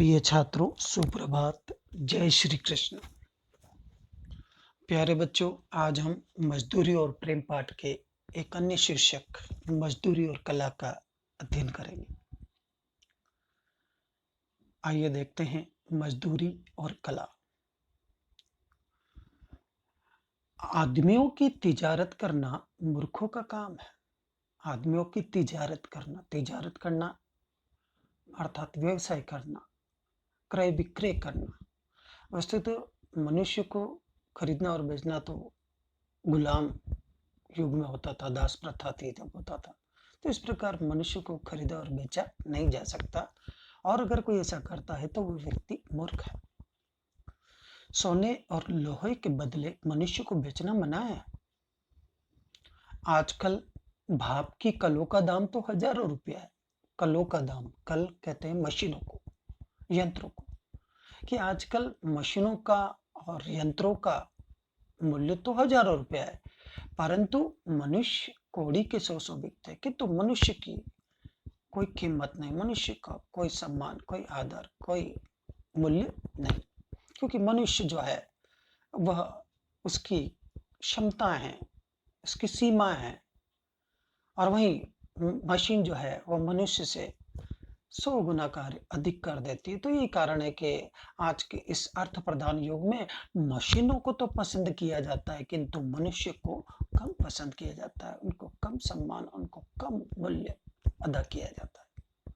प्रिय छात्रों, सुप्रभात। जय श्री कृष्ण। प्यारे बच्चों, आज हम मजदूरी और प्रेम पाठ के एक अन्य शीर्षक मजदूरी और कला का अध्ययन करेंगे। आइए देखते हैं मजदूरी और कला। आदमियों की तिजारत करना मूर्खों का काम है। आदमियों की तिजारत करना अर्थात व्यवसाय करना, क्रय विक्रय करना। वस्तुतः मनुष्य को खरीदना और बेचना तो गुलाम युग में होता था, दास प्रथा थी जब होता था। तो इस प्रकार मनुष्य को खरीदा और बेचा नहीं जा सकता, और अगर कोई ऐसा करता है तो वो व्यक्ति मूर्ख है। सोने और लोहे के बदले मनुष्य को बेचना मना है। आजकल भाप की कलों का दाम तो हजारों रुपया है। कलों का दाम, कल कहते हैं मशीनों को, यंत्रों को, कि आजकल मशीनों का और यंत्रों का मूल्य तो हजारों रुपया है, परंतु मनुष्य कौड़ी के सौ बिकते, किंतु मनुष्य की कोई कीमत नहीं, मनुष्य का कोई सम्मान, कोई आदर, कोई मूल्य नहीं। क्योंकि मनुष्य जो है वह, उसकी क्षमताएं हैं, उसकी सीमाएं हैं, और वहीं मशीन जो है वह मनुष्य से 100 गुना कार्य अधिक कर देती है। तो यही कारण है कि आज के इस अर्थ प्रधान युग में मशीनों को तो पसंद किया जाता है, किंतु मनुष्य को कम पसंद किया जाता है, उनको कम सम्मान, उनको कम मूल्य अदा किया जाता है।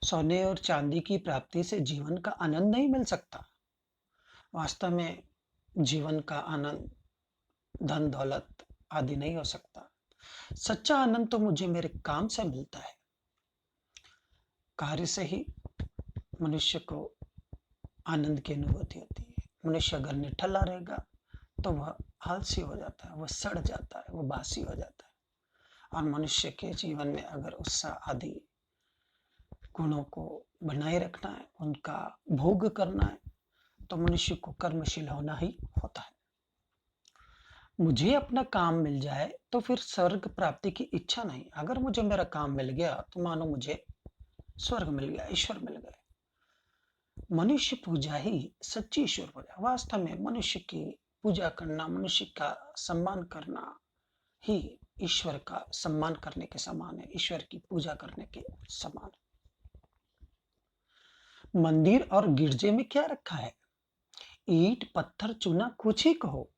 सोने और चांदी की प्राप्ति से जीवन का आनंद नहीं मिल सकता। वास्तव में जीवन का आनंद धन दौलत आदि नहीं हो सकता। सच्चा आनंद तो मुझे मेरे काम से मिलता है। कार्य से ही मनुष्य को आनंद की अनुभूति होती है। मनुष्य अगर निठल्ला रहेगा तो वह आलसी हो जाता है, वह सड़ जाता है, वह बासी हो जाता है। और मनुष्य के जीवन में अगर उत्साह आदि गुणों को बनाए रखना है, उनका भोग करना है, तो मनुष्य को कर्मशील होना ही होता है। मुझे अपना काम मिल जाए तो फिर स्वर्ग प्राप्ति की इच्छा नहीं। अगर मुझे मेरा काम मिल गया तो मानो मुझे स्वर्ग मिल गया, ईश्वर मिल गए। मनुष्य पूजा ही सच्ची ईश्वर पूजा। वास्तव में मनुष्य की पूजा करना, मनुष्य का सम्मान करना ही ईश्वर का सम्मान करने के समान है, ईश्वर की पूजा करने के समान है। मंदिर और गिरजे में क्या रखा है? ईंट पत्थर चूना कुछ ही कहो,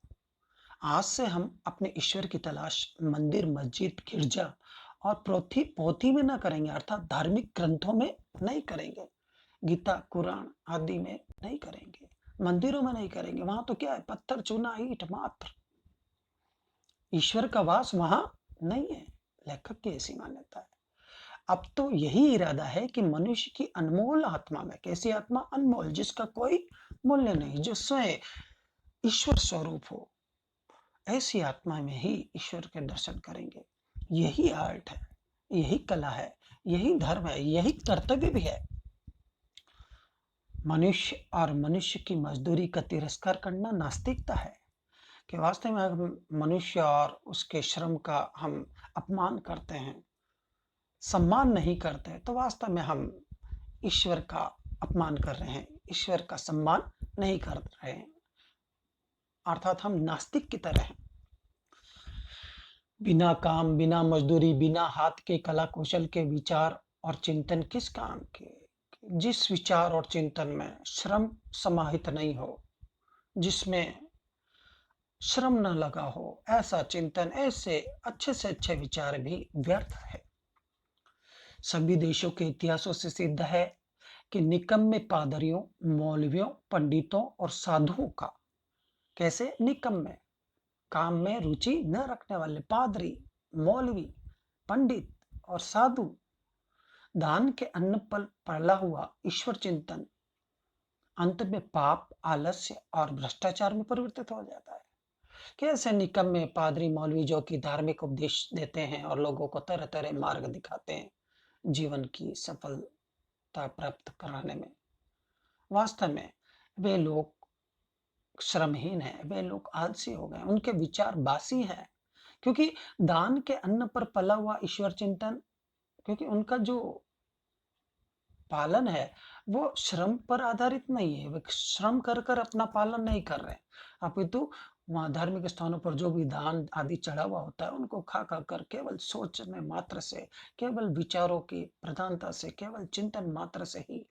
आज से हम अपने ईश्वर की तलाश मंदिर, मस्जिद, गिरजा और पोथी में न करेंगे, अर्थात धार्मिक ग्रंथों में नहीं करेंगे, गीता कुरान आदि में नहीं करेंगे, मंदिरों में नहीं करेंगे। वहां तो क्या है? पत्थर चूना ईंट मात्र। ईश्वर का वास वहां नहीं है। लेखक की ऐसी मान्यता है। अब तो यही इरादा है कि मनुष्य की अनमोल आत्मा में, कैसी आत्मा? अनमोल, जिसका कोई मूल्य नहीं, जो स्वयं ईश्वर स्वरूप हो, ऐसी आत्मा में ही ईश्वर के दर्शन करेंगे। यही आर्ट है, यही कला है, यही धर्म है, यही कर्तव्य भी है। मनुष्य और मनुष्य की मजदूरी का तिरस्कार करना नास्तिकता है। कि वास्तव में अगर मनुष्य और उसके श्रम का हम अपमान करते हैं, सम्मान नहीं करते, तो वास्तव में हम ईश्वर का अपमान कर रहे हैं, ईश्वर का सम्मान नहीं कर रहे हैं, अर्थात हम नास्तिक की तरह हैं। बिना काम, बिना मजदूरी, बिना हाथ के कला कौशल के विचार और चिंतन किस काम के? जिस विचार और चिंतन में श्रम समाहित नहीं हो, जिसमें श्रम न लगा हो, ऐसा चिंतन, ऐसे अच्छे से अच्छे विचार भी व्यर्थ है। सभी देशों के इतिहासों से सिद्ध है कि निकम्मे पादरियों, मौलवियों, पंडितों और साधुओं का, कैसे? निकम्मे, काम में रुचि न रखने वाले पादरी, मौलवी, पंडित और साधु, दान के अन्न पर पला हुआ ईश्वर चिंतन अंत में पाप, आलस्य और भ्रष्टाचार में परिवर्तित हो जाता है। कैसे निकम्मे पादरी, मौलवी जो कि धार्मिक उपदेश देते हैं और लोगों को तरह तरह मार्ग दिखाते हैं जीवन की सफलता प्राप्त कराने में, वास्तव में वे लोग श्रमहीन है, वे लोग आलसी हो गए, उनके विचार बासी है। क्योंकि दान के अन्न पर पला हुआ ईश्वर चिंतन, क्योंकि उनका जो पालन है वो श्रम पर आधारित नहीं है, वे श्रम कर कर अपना पालन नहीं कर रहे हैं, अपितु वहाँ धार्मिक स्थानों पर जो भी दान आदि चढ़ा हुआ होता है उनको खा खा कर केवल सोचने मात्र से, केवल विचारों की प्रधानता से, केवल चिंतन मात्र से ही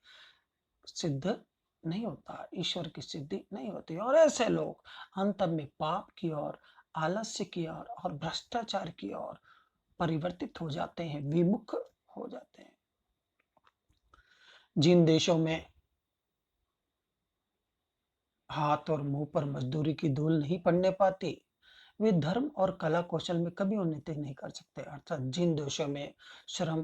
सिद्ध नहीं होता, ईश्वर की सिद्धि नहीं होती। और ऐसे लोग अंत में पाप की ओर, आलस्य की ओर और भ्रष्टाचार की ओर परिवर्तित हो जाते हैं, विमुख हो जाते हैं। जिन देशों में हाथ और मुंह पर मजदूरी की धूल नहीं पड़ने पाती, वे धर्म और कला कौशल में कभी उन्नति नहीं कर सकते। अर्थात जिन देशों में श्रम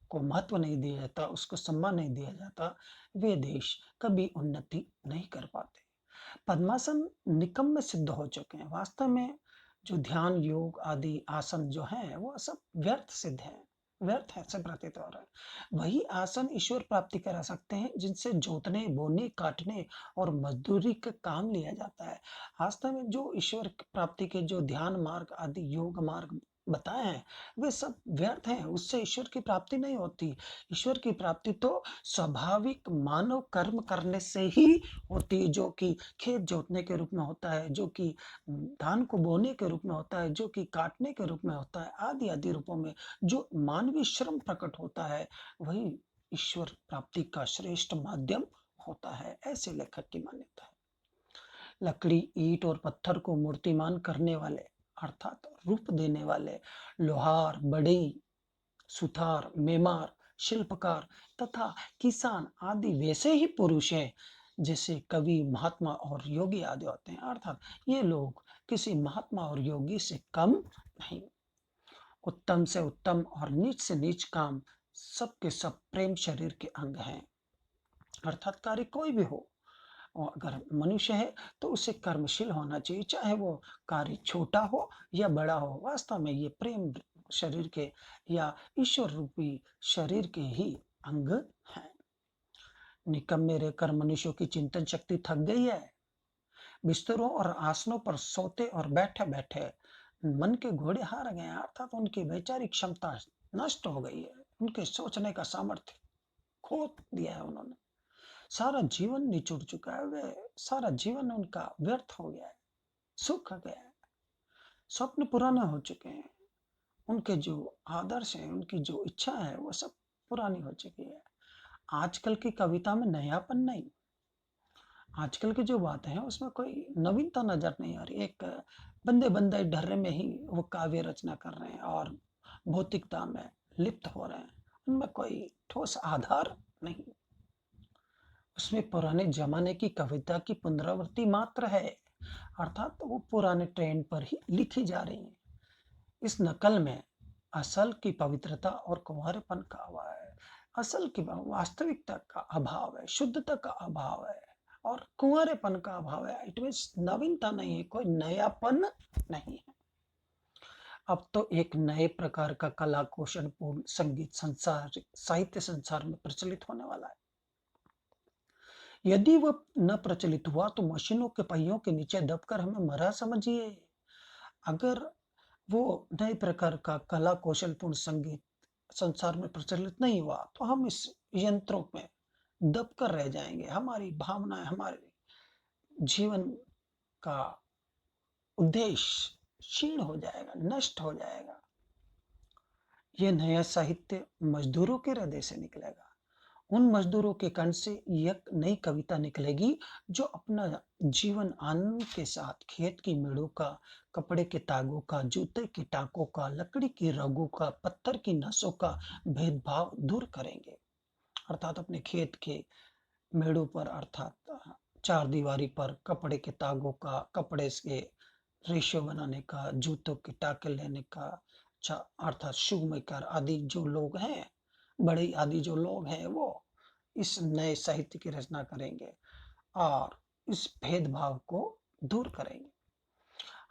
को महत्व नहीं दिया जाता, उसको सम्मान नहीं दिया जाता, वे देश कभी उन्नति नहीं कर पाते। पद्मासन निकम्मे सिद्ध हो चुके हैं। वास्तव में जो ध्यान योग आदि आसन जो हैं वो सब व्यर्थ सिद्ध हैं, व्यर्थ है, से प्रतीत हो रहा है। वही आसन ईश्वर प्राप्ति करा सकते हैं जिनसे जोतने बोने काटने और मजदूरी का काम लिया जाता है। वास्तव में जो ईश्वर प्राप्ति के जो ध्यान मार्ग आदि योग मार्ग बताए हैं वे सब व्यर्थ हैं, उससे ईश्वर की प्राप्ति नहीं होती। ईश्वर की प्राप्ति तो स्वाभाविक मानव कर्म करने से ही होती है, जो कि खेत जोतने के रूप में होता है, जो कि धान को बोने के रूप में होता है, जो कि काटने के रूप में होता है, आदि आदि रूपों में जो मानवीय श्रम प्रकट होता है वही ईश्वर प्राप्ति का श्रेष्ठ माध्यम होता है, ऐसे लेखक की मान्यता है। लकड़ी ईंट और पत्थर को मूर्तिमान करने वाले अर्थात रूप देने वाले लोहार बढ़ई सुथार मेमार शिल्पकार तथा किसान आदि वैसे ही पुरुष हैं जैसे कवि महात्मा और योगी आदि होते हैं। अर्थात ये लोग किसी महात्मा और योगी से कम नहीं। उत्तम से उत्तम और नीच से नीच काम सब के सब प्रेम शरीर के अंग हैं। अर्थात कार्य कोई भी हो और अगर मनुष्य है तो उसे कर्मशील होना चाहिए, चाहे वो कार्य छोटा हो या बड़ा हो। वास्तव में ये प्रेम शरीर के या ईश्वर रूपी शरीर के ही अंग हैं। निकम्मे रहकर मनुष्यों की चिंतन शक्ति थक गई है। बिस्तरों और आसनों पर सोते और बैठे बैठे मन के घोड़े हार गए हैं, अर्थात उनकी वैचारिक क्षमता नष्ट हो गई है, उनके सोचने का सामर्थ्य खो दिया है उन्होंने। सारा जीवन निचुड़ चुका है, वे सारा जीवन उनका व्यर्थ हो गया है, सूख गया है, स्वप्न पुराने हो चुके हैं, उनके जो आदर्श हैं, उनकी जो इच्छा है वो सब पुरानी हो चुकी है। आजकल की कविता में नयापन नहीं, आजकल की जो बातें हैं उसमें कोई नवीनता नजर नहीं आ रही। एक बंदे बंदे ढर्रे में ही वो काव्य रचना कर रहे हैं और भौतिकता में लिप्त हो रहे हैं, उनमें कोई ठोस आधार नहीं। उसमें पुराने जमाने की कविता की पुनरावृत्ति मात्र है, अर्थात वो पुराने ट्रेंड पर ही लिखी जा रही है। इस नकल में असल की पवित्रता और कुंवारेपन का अभाव है, असल की वास्तविकता का अभाव है, शुद्धता का अभाव है और कुंवारेपन का अभाव है। इट मीन्स नवीनता नहीं है, कोई नयापन नहीं है। अब तो एक नए प्रकार का कला कौशल पूर्ण संगीत संसार साहित्य संसार में प्रचलित होने वाला है। यदि वह न प्रचलित हुआ तो मशीनों के पहियों के नीचे दबकर हमें मरा समझिए। अगर वो नए प्रकार का कला कौशलपूर्ण संगीत संसार में प्रचलित नहीं हुआ तो हम इस यंत्रों में दबकर रह जाएंगे, हमारी भावनाएं, हमारे जीवन का उद्देश्य क्षीण हो जाएगा, नष्ट हो जाएगा। यह नया साहित्य मजदूरों के हृदय से निकलेगा, उन मजदूरों के कण से एक नई कविता निकलेगी जो अपना जीवन आनंद के साथ खेत की मेड़ों का, कपड़े के तागों का, जूते की टाकों का, लकड़ी की रगों का, पत्थर की नसों का भेदभाव दूर करेंगे। अर्थात अपने खेत के मेड़ों पर, अर्थात चार दीवारी पर कपड़े के तागों का, कपड़े से रेशो बनाने का, जूतों के टाके लेने का, अर्थात शू मेकर आदि जो लोग हैं, बड़े आदि जो लोग हैं वो इस नए साहित्य की रचना करेंगे और इस भेदभाव को दूर करेंगे।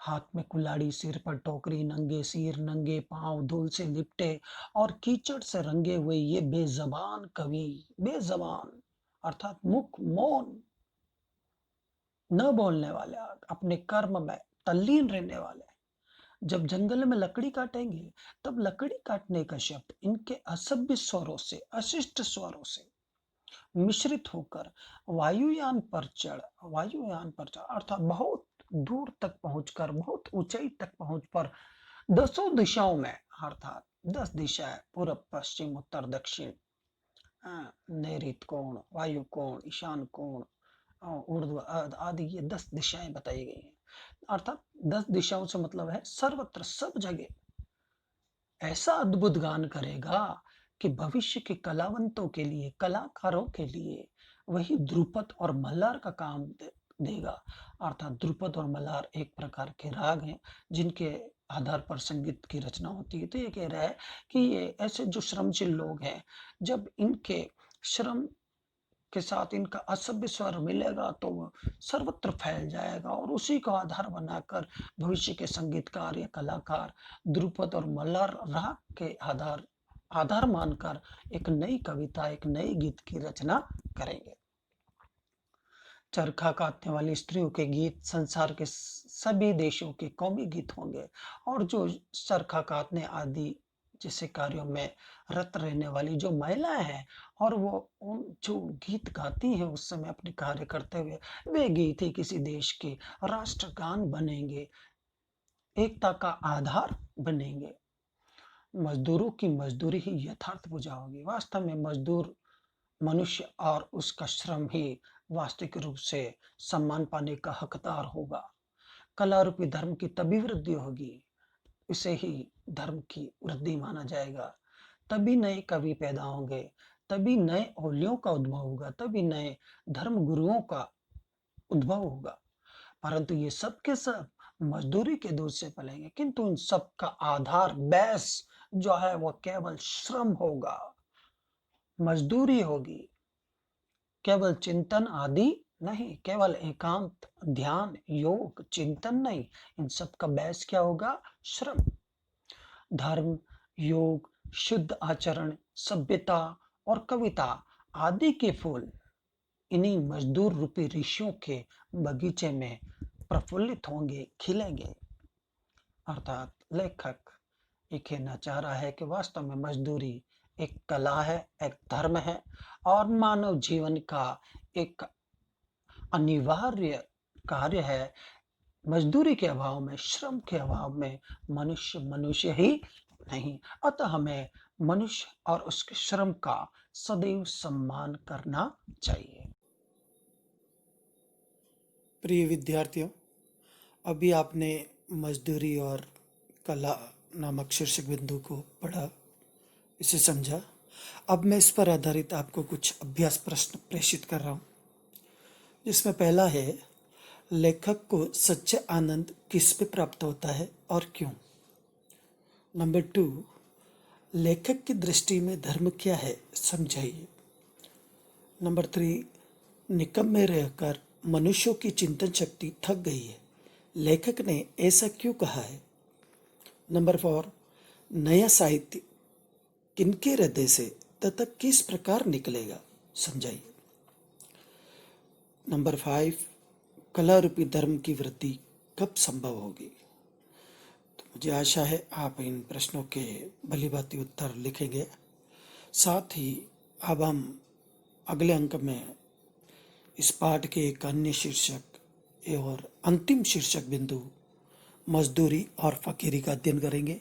हाथ में कुल्हाड़ी, सिर पर टोकरी, नंगे सिर नंगे पांव धूल से लिपटे और कीचड़ से रंगे हुए ये बेजबान कवि, बेजबान अर्थात मुख मौन, न बोलने वाले, अपने कर्म में तल्लीन रहने वाले, जब जंगल में लकड़ी काटेंगे तब लकड़ी काटने का शब्द इनके असभ्य स्वरों से, अशिष्ट स्वरों से मिश्रित होकर वायुयान पर चढ़ अर्थात बहुत दूर तक पहुंचकर, बहुत ऊंचाई तक पहुंच पर दसों दिशाओं में, अर्थात 10 दिशाएं, पूर्व पश्चिम उत्तर दक्षिण, नैऋत्य कोण, वायु कोण, ईशान कोण, ऊर्ध्व आदि, ये 10 दिशाएं बताई गई हैं। अर्थात 10 दिशाओं से मतलब है सर्वत्र, सब जगह ऐसा अद्भुत गान करेगा कि भविष्य के कलावंतों के लिए, कलाकारों के लिए वही ध्रुपद और मल्हार का काम देगा। अर्थात ध्रुपद और मल्हार एक प्रकार के राग हैं जिनके आधार पर संगीत की रचना होती है। तो ये कह रहा है कि ये ऐसे जो श्रमशील लोग हैं, जब इनके श्रम के साथ इनका असभ्य स्वर मिलेगा तो वो सर्वत्र फैल जाएगा, और उसी को आधार बनाकर भविष्य के संगीतकार या कलाकार ध्रुपद और मल्हार राग के आधार मानकर एक नई कविता, एक नए गीत की रचना करेंगे। चरखा काटने वाली स्त्रियों के गीत संसार के सभी देशों के कौमी गीत होंगे, और जो चरखा काटने आदि जैसे कार्यों में रत रहने वाली जो महिलाएं हैं, और वो उन जो गीत गाती हैं उस समय अपने कार्य करते हुए, वे गीत ही किसी देश के राष्ट्रगान बनेंगे, एकता का आधार बनेंगे। मजदूरों की मजदूरी ही यथार्थ पूजा होगी। वास्तव में मजदूर मनुष्य और उसका श्रम ही वास्तविक रूप से सम्मान पाने का हकदार होगा। कला रूपी धर्म की तभी वृद्धि होगी, इसे ही धर्म की वृद्धि माना जाएगा। तभी नए कवि पैदा होंगे, तभी नए ओलियों का उद्भव होगा, तभी नए धर्म गुरुओं का उद्भव होगा। परंतु ये सब के सब मजदूरी के दूध से पलेंगे, किंतु इन सब का आधार बेस जो है वो केवल श्रम होगा, मजदूरी होगी, केवल चिंतन आदि नहीं, केवल एकांत, ध्यान, योग, चिंतन नहीं, इन सब का बेस क्या होगा? श्रम। धर्म, योग, शुद्ध आचरण, सभ्यता और कविता आदि के फूल इन्हीं मजदूर रूपी ऋषियों के बगीचे में प्रफुल्लित होंगे, खिलेंगे। अर्थात लेखक ये कहना चाह रहा है कि वास्तव में मजदूरी एक कला है, एक धर्म है, और मानव जीवन का एक अनिवार्य कार्य है। मजदूरी के अभाव में, श्रम के अभाव में मनुष्य ही नहीं। अतः हमें मनुष्य और उसके श्रम का सदैव सम्मान करना चाहिए। प्रिय विद्यार्थियों, अभी आपने मजदूरी और कला नामक शीर्षक बिंदु को पढ़ा, इसे समझा। अब मैं इस पर आधारित आपको कुछ अभ्यास प्रश्न प्रेषित कर रहा हूँ, जिसमें पहला है, लेखक को सच्चा आनंद किस में प्राप्त होता है और क्यों। नंबर 2, लेखक की दृष्टि में धर्म क्या है, समझाइए। नंबर 3, निकम्मे रहकर मनुष्यों की चिंतन शक्ति थक गई है, लेखक ने ऐसा क्यों कहा है। नंबर 4, नया साहित्य किनके हृदय से तथा किस प्रकार निकलेगा, समझाइए। नंबर 5, कला रूपी धर्म की वृद्धि कब संभव होगी। तो मुझे आशा है आप इन प्रश्नों के भली भांति उत्तर लिखेंगे। साथ ही अब हम अगले अंक में इस पाठ के एक अन्य शीर्षक और अंतिम शीर्षक बिंदु मजदूरी और फकीरी का अध्ययन करेंगे।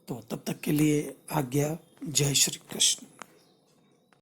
तो तब तक के लिए आज्ञा। जय श्री कृष्ण।